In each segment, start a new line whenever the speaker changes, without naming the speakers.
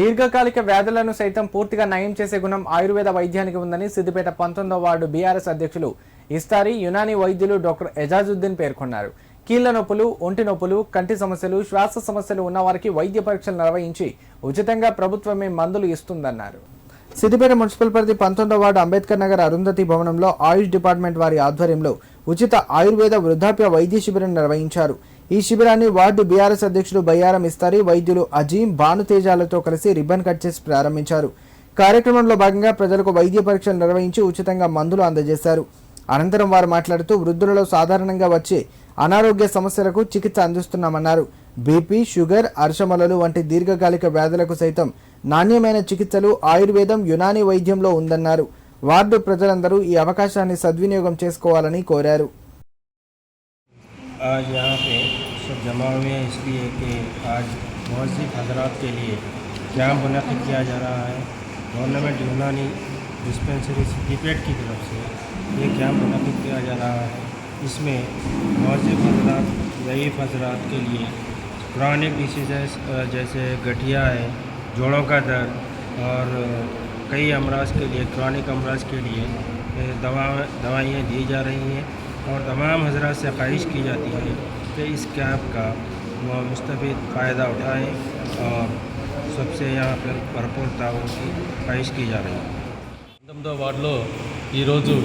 దీర్ఘకాలిక వ్యాధులను సైతం పూర్తిగా నయం చేసే గుణం ఆయుర్వేద వైద్యానికి ఉందని సిద్దిపేట 19వ వార్డు బీఆర్ఎస్ అధ్యక్షులు ఇస్తారి యునానీ వైద్యులు డాక్టర్ ఎజాజుద్దీన్ పేర్కొన్నారు. కీళ్ల నొప్పులు, ఒంటి నొప్పులు, కంటి సమస్యలు, శ్వాస సమస్యలు ఉన్నవారికి వైద్య పరీక్షలు నిర్వహించి ఉచితంగా ప్రభుత్వమే మందులు ఇస్తుందన్నారు. సిద్దిపేట మున్సిపల్ పరిధి 19వ వార్డు అంబేద్కర్ నగర్ అరుంధతి భవనంలో ఆయుష్ డిపార్ట్మెంట్ వారి ఆధ్వర్యంలో ఉచిత ఆయుర్వేద వృద్ధాప్య వైద్య శిబిరం నిర్వహించారు. ఈ శిబిరాన్ని వార్డు బీఆర్ఎస్ అధ్యక్షులు బయ్యారం ఇస్తారి, వైద్యులు అజీం, భానుతేజాలతో కలిసి రిబ్బన్ కట్ చేసి ప్రారంభించారు. కార్యక్రమంలో భాగంగా ప్రజలకు వైద్య పరీక్షలు నిర్వహించి ఉచితంగా మందులు అందజేశారు. అనంతరం వారు మాట్లాడుతూ వృద్ధులలో సాధారణంగా వచ్చే అనారోగ్య సమస్యలకు చికిత్స అందిస్తున్నామన్నారు. బీపీ, షుగర్, అర్షమలలు వంటి దీర్ఘకాలిక వ్యాధులకు సైతం నాణ్యమైన చికిత్సలు ఆయుర్వేదం, యునానీ వైద్యంలో ఉందన్నారు. వార్డు ప్రజలందరూ ఈ అవకాశాన్ని సద్వినియోగం చేసుకోవాలని కోరారు.
आज यहाँ पे सब जमा हुए हैं इसलिए कि आज मुअज़्ज़िन हज़रात के लिए कैंप मुनक़िद किया जा रहा है। गवर्नमेंट यूनानी डिस्पेंसरी सिद्दीपेट की तरफ से ये कैंप मुनक़िद किया जा रहा है। इसमें मुअज़्ज़िन हज़रात, ज़ईफ़ हज़रात के लिए क्रॉनिक डिसीज़ जैसे गठिया है, जोड़ों का दर्द और कई अमराज के लिए, क्रॉनिक अमराज के लिए दवाइयाँ दी जा रही हैं और तमाम हज़रात से ख्वाहिश की जाती है कि इस कैंप का मुस्तफ़ीद फ़ायदा उठाएँ और सबसे यहाँ पर भरपूर ताउन की ख्वाहिश की जा रही है।
19వ వార్డులో ఈరోజు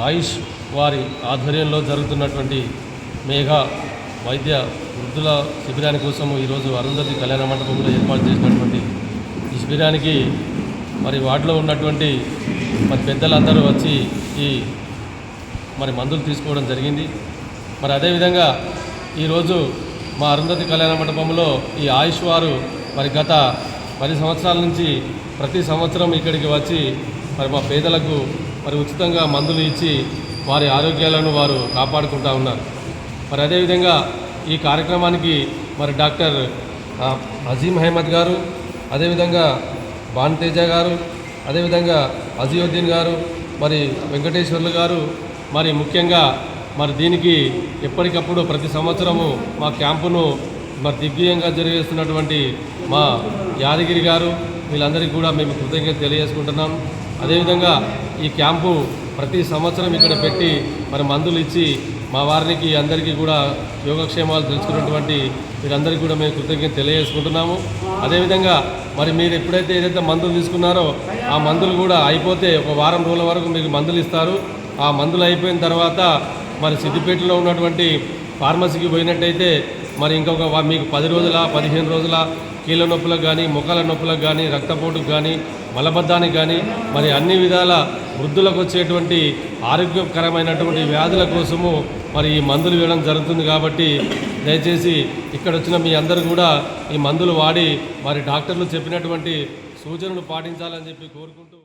ఆయుష్ వారి ఆధ్వర్యంలో జరుగుతున్నటువంటి మేఘా వైద్య వృద్ధుల శిబిరాని కోసం ఈరోజు అరుంధతి కళ్యాణ మండపంలో ఏర్పాటు చేసినటువంటి ఈ శిబిరానికి మరి వార్డులో ఉన్నటువంటి మరి పెద్దలందరూ వచ్చి ఈ మందులు తీసుకోవడం జరిగింది. మరి అదేవిధంగా ఈరోజు మా అరుంధతి కళ్యాణ మండపంలో ఈ ఆయుష్ వారు మరి గత 10 సంవత్సరాల నుంచి ప్రతి సంవత్సరం ఇక్కడికి వచ్చి మరి మా పేదలకు మరి ఉచితంగా మందులు ఇచ్చి వారి ఆరోగ్యాలను వారు కాపాడుకుంటూ ఉన్నారు. మరి అదేవిధంగా ఈ కార్యక్రమానికి మరి డాక్టర్ అజీం అహ్మద్ గారు, అదేవిధంగా భానుతేజ గారు, అదేవిధంగా అజియుద్దీన్ గారు, మరి వెంకటేశ్వర్లు గారు, మరి ముఖ్యంగా మరి దీనికి ఎప్పటికప్పుడు ప్రతి సంవత్సరము మా క్యాంపును మరి దిగ్విజయంగా జరిగిస్తున్నటువంటి మా యాదగిరి గారు, వీళ్ళందరికీ కూడా మేము కృతజ్ఞత తెలియజేసుకుంటున్నాం. అదేవిధంగా ఈ క్యాంపు ప్రతి సంవత్సరం ఇక్కడ పెట్టి మరి మందులు ఇచ్చి మా వారికి అందరికీ కూడా యోగక్షేమాలు తెలుసుకున్నటువంటి వీరందరికీ కూడా మేము కృతజ్ఞత తెలియజేసుకుంటున్నాము. అదేవిధంగా మరి మీరు ఎప్పుడైతే ఏదైతే మందులు తీసుకున్నారో ఆ మందులు కూడా అయిపోతే ఒక వారం రోజుల వరకు మీకు మందులు ఇస్తారు. ఆ మందులు అయిపోయిన తర్వాత మరి సిద్దిపేటలో ఉన్నటువంటి ఫార్మసీకి పోయినట్టయితే మరి ఇంకొక మీకు 10 రోజుల 15 రోజుల కీళ్ళ నొప్పులకు కానీ, మొక్కల నొప్పులకు కానీ, రక్తపోటుకు కానీ, మలబద్ధానికి కానీ మరి అన్ని విధాల వృద్ధులకు వచ్చేటువంటి ఆరోగ్యకరమైనటువంటి వ్యాధుల కోసము మరి ఈ మందులు ఇవ్వడం జరుగుతుంది. కాబట్టి దయచేసి ఇక్కడ వచ్చిన మీ అందరూ కూడా ఈ మందులు వాడి మరి డాక్టర్లు చెప్పినటువంటి సూచనలు పాటించాలని చెప్పి కోరుకుంటూ